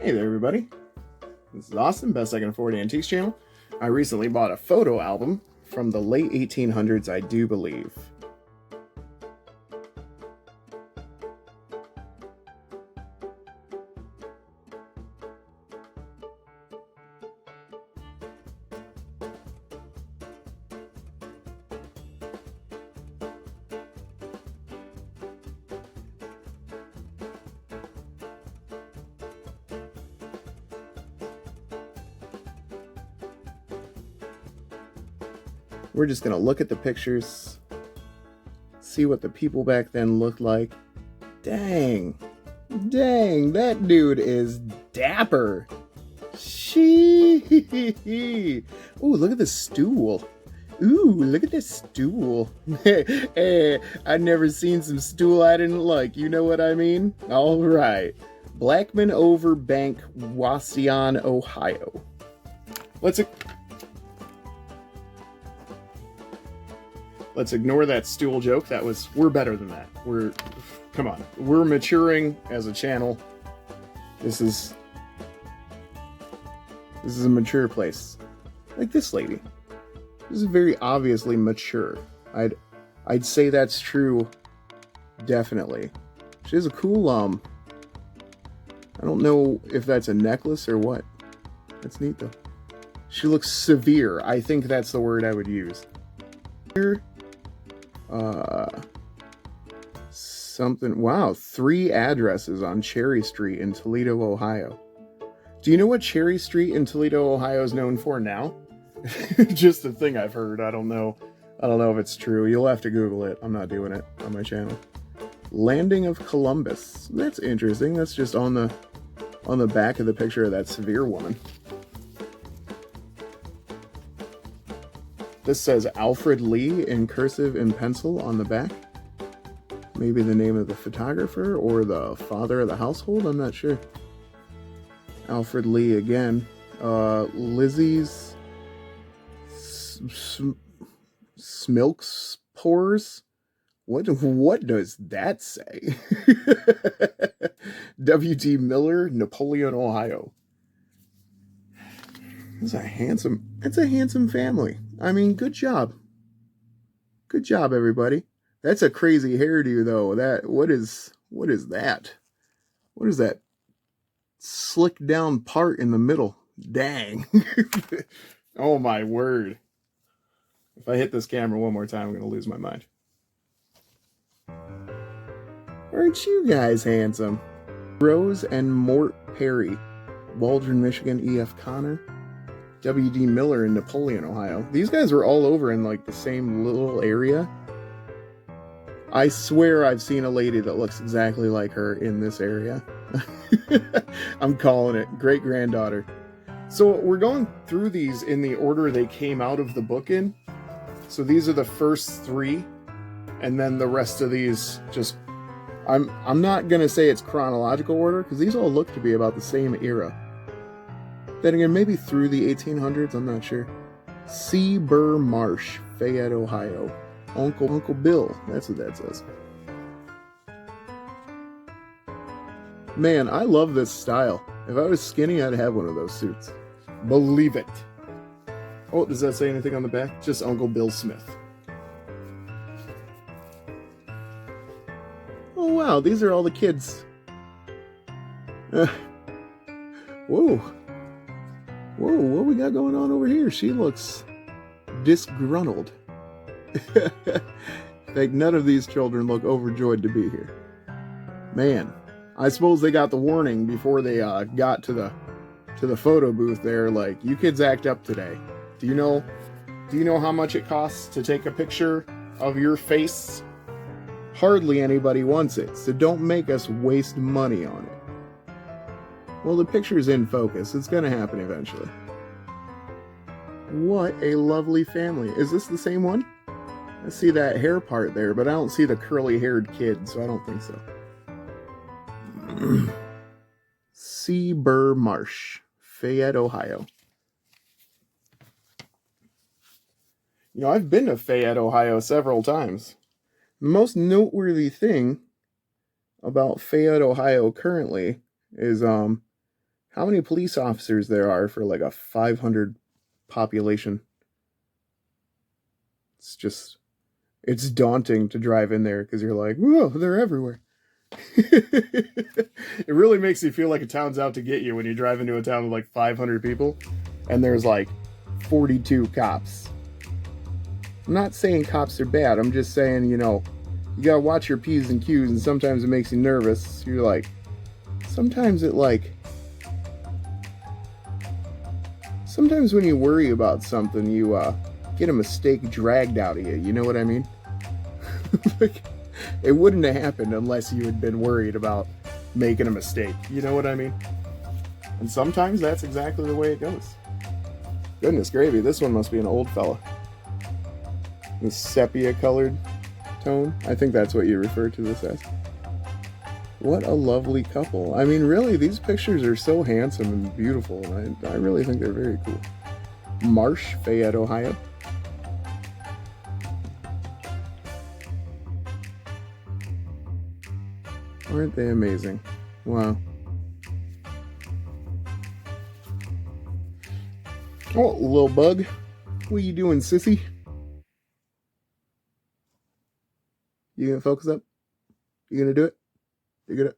Hey there, everybody. This is Austin, Best I Can Afford Antiques channel. I recently bought a photo album from the late 1800s, I do believe. We're just gonna look at the pictures, see what the people back then looked like. Dang, that dude is dapper. Shee. Ooh, look at the stool. Ooh, look at this stool. Hey, I've never seen some stool I didn't like. You know what I mean? All right. Blackman Over Bank, Wauseon, Ohio. Let's ignore that stool joke. We're better than that. Come on. We're maturing as a channel. This is a mature place. Like this lady. This is very obviously mature. I'd say that's true. Definitely. She has a cool, I don't know if that's a necklace or what. That's neat though. She looks severe. I think that's the word I would use. Here. Wow, 3 addresses on Cherry Street in Toledo, Ohio. Do you know what Cherry Street in Toledo, Ohio is known for now? Just a thing I've heard. I don't know if it's true. You'll have to Google it. I'm not doing it on my channel. Landing of Columbus. That's interesting. That's just on the back of the picture of that severe woman. This says Alfred Lee in cursive and pencil on the back. Maybe the name of the photographer or the father of the household, I'm not sure. Alfred Lee again. Lizzie's Smilks Pores. What does that say? W.D. Miller, Napoleon, Ohio. It's a handsome family. I mean, good job. Good job, everybody. That's a crazy hairdo, though. What is that? What is that slick down part in the middle? Dang. Oh my word. If I hit this camera one more time, I'm gonna lose my mind. Aren't you guys handsome? Rose and Mort Perry, Waldron, Michigan, E.F. Connor. W.D. Miller in Napoleon, Ohio. These guys were all over in like the same little area. I swear I've seen a lady that looks exactly like her in this area. I'm calling it. Great-granddaughter. So we're going through these in the order they came out of the book in. So these are the first 3. And then the rest of these just... I'm not going to say it's chronological order, because these all look to be about the same era. Then again, maybe through the 1800s, I'm not sure. C. Burr Marsh, Fayette, Ohio. Uncle Bill, that's what that says. Man, I love this style. If I was skinny, I'd have one of those suits. Believe it. Oh, does that say anything on the back? Just Uncle Bill Smith. Oh wow, these are all the kids. Whoa, what we got going on over here? She looks disgruntled. Like none of these children look overjoyed to be here. Man, I suppose they got the warning before they got to the photo booth there, like, you kids act up today. Do you know how much it costs to take a picture of your face? Hardly anybody wants it, so don't make us waste money on it. Well, the picture's in focus. It's gonna happen eventually. What a lovely family. Is this the same one? I see that hair part there, but I don't see the curly-haired kid, so I don't think so. C. Burr Marsh, Fayette, Ohio. You know, I've been to Fayette, Ohio several times. The most noteworthy thing about Fayette, Ohio currently is how many police officers there are for like a 500 population. It's daunting to drive in there because you're like, whoa, they're everywhere. It really makes you feel like a town's out to get you when you drive into a town with like 500 people and there's like 42 cops. I'm not saying cops are bad. I'm just saying, you gotta watch your P's and Q's, and sometimes it makes you nervous. You're like, sometimes when you worry about something, you get a mistake dragged out of you. You know what I mean? Like, it wouldn't have happened unless you had been worried about making a mistake. You know what I mean? And sometimes that's exactly the way it goes. Goodness gravy, this one must be an old fella. The sepia colored tone. I think that's what you refer to this as. What a lovely couple. I mean, really, these pictures are so handsome and beautiful, and I really think they're very cool. Marsh, Fayette, Ohio. Aren't they amazing? Wow. Oh, little bug. What are you doing, sissy? You gonna focus up? You gonna do it? You gonna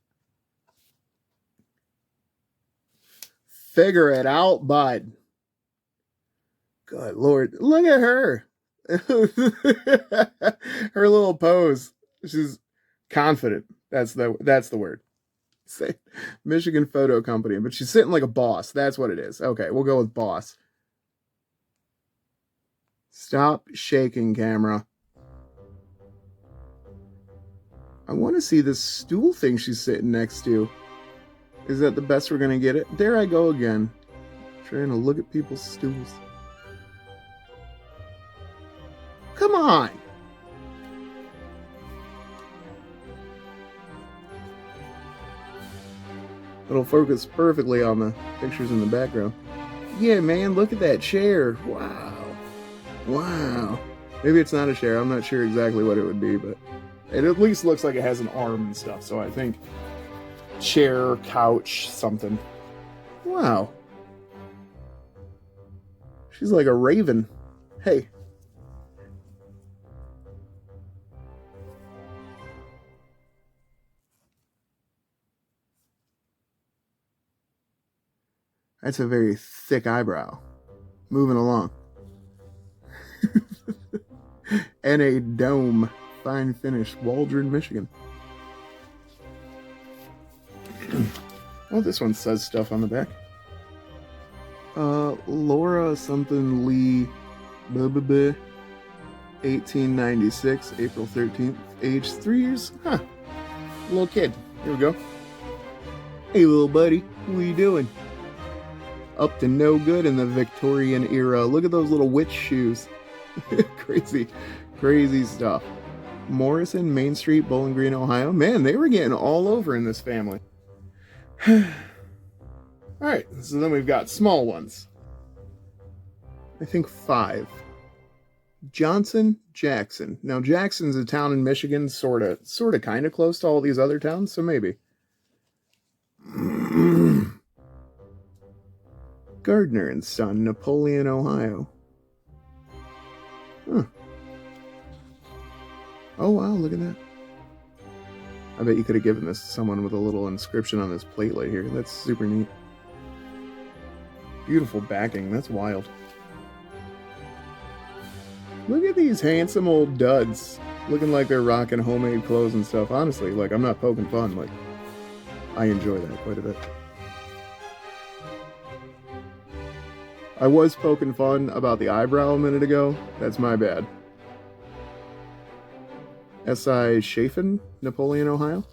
figure it out, bud? Good Lord, look at her. Her little pose. She's confident. That's the word. Say Michigan Photo Company, but she's sitting like a boss. That's what it is. Okay, we'll go with boss. Stop shaking, camera. I want to see this stool thing she's sitting next to. Is that the best we're going to get it? There I go again. Trying to look at people's stools. Come on! It'll focus perfectly on the pictures in the background. Yeah, man, look at that chair. Wow. Wow. Maybe it's not a chair. I'm not sure exactly what it would be, but it at least looks like it has an arm and stuff, so I think chair, couch, something. Wow. She's like a raven. Hey. That's a very thick eyebrow. Moving along. And a dome. Fine finish. Waldron, Michigan. Oh, this one says stuff on the back. Laura something Lee, 1896, April 13th, age 3 years. Huh. Little kid. Here we go. Hey, little buddy. What are you doing? Up to no good in the Victorian era. Look at those little witch shoes. Crazy stuff. Morrison, Main Street, Bowling Green, Ohio. Man, they were getting all over in this family. Alright, so then we've got small ones. I think 5. Johnson, Jackson. Now, Jackson's a town in Michigan, sort of, kind of close to all these other towns, so maybe. Gardner and Son, Napoleon, Ohio. Huh. Oh, wow, look at that. I bet you could have given this to someone with a little inscription on this plate right here. That's super neat. Beautiful backing. That's wild. Look at these handsome old duds. Looking like they're rocking homemade clothes and stuff. Honestly, like, I'm not poking fun. Like, I enjoy that quite a bit. I was poking fun about the eyebrow a minute ago. That's my bad. S.I. Chafin, Napoleon, Ohio.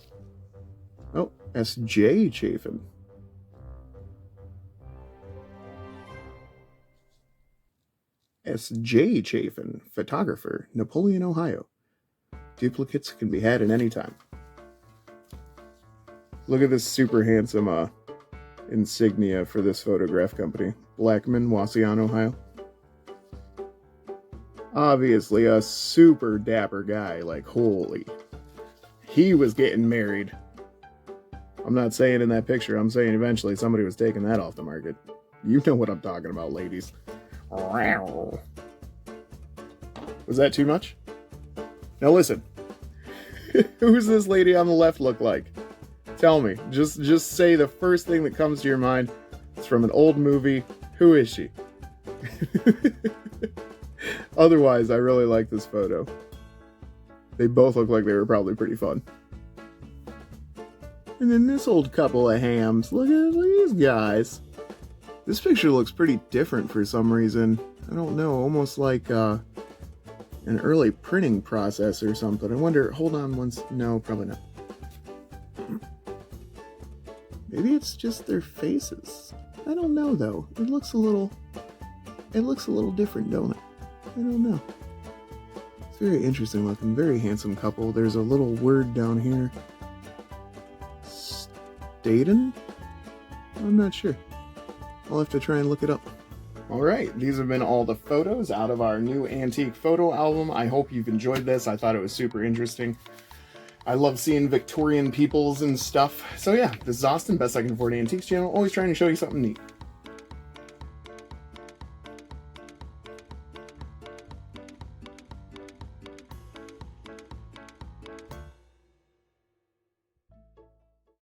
Oh, S.J. Chafin. S.J. Chafin, photographer, Napoleon, Ohio. Duplicates can be had at any time. Look at this super handsome insignia for this photograph company. Blackman, Wauseon, Ohio. Obviously a super dapper guy, like holy. He was getting married. I'm not saying in that picture. I'm saying eventually somebody was taking that off the market. You know what I'm talking about, ladies. Was that too much? Now listen. Who's this lady on the left look like? Tell me. Just say the first thing that comes to your mind. It's from an old movie. Who is she? Otherwise, I really like this photo. They both look like they were probably pretty fun. And then this old couple of hams. Look at these guys. This picture looks pretty different for some reason. I don't know, almost like an early printing process or something. I wonder, hold on once. No, probably not. Maybe it's just their faces. I don't know though. It looks a little different, don't it? I don't know. It's very interesting looking, very handsome couple. There's a little word down here. Staten? I'm not sure. I'll have to try and look it up. Alright, these have been all the photos out of our new antique photo album. I hope you've enjoyed this. I thought it was super interesting. I love seeing Victorian peoples and stuff. So yeah, this is Austin, Best I Can Afford Antiques channel, always trying to show you something neat.